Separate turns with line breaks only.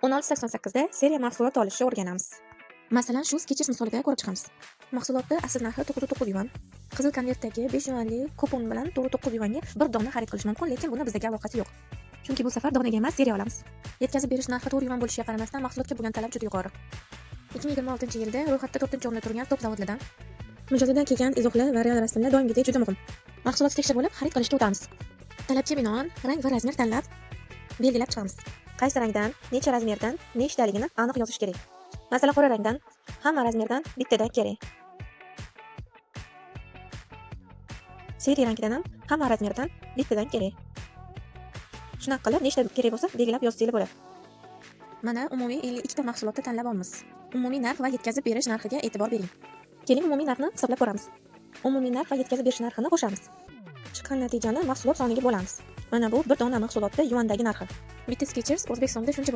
1688da seriya mahsulot olishni o'rganamiz. Masalan, shu sketch misoliga ko'rib chiqamiz. Mahsulotning asl narxi 99 yuan. Qizil konvertdagi 5 yuanli kupon bilan 99 yuanga bir dona xarid qilish mumkin, lekin buni bizga aloqasi yo'q. Chunki bu safar donaga emas, seriya olamiz. Yetkazib berish narxi 4 yuan bo'lishiga qaramasdan mahsulotga bo'lgan talab juda yuqori. 2026-yilda ro'yxatda 4-o'rinda turgan top zavodlardan mijozlardan kelgan izohlar va real rasmlar doimgidek juda muhim. Mahsulot tekshirib olib, xarid qilishga o'tamiz. Talabga binoan rang va razmer tanlab, belgilab chiqamiz. Qaysi rangdan, necha razmerdan, nechtaligini aniq yozish kerak. Masalan, qora rangdan hamma razmerdan bittadan kerak. Seriya rangidan ham hamma razmerdan bittadan kerak. Shunaqa qilib, nechta kerak bo'lsa, belgilab yozsangiz bo'ladi. Mana umumiy 52 ta mahsulotni tanlab olamiz. Umumiy narx va yetkazib berish narxiga e'tibor bering. Keling umumiy narxni hisoblab ko'ramiz. Umumiy narx va yetkazib berish narxini qo'shamiz. Chiqqan natijani mahsulot soniga bo'lamiz. Mana bu bir dona mahsulotda yuandagi narxi. Bitta Skechers O'zbekistonda shuncha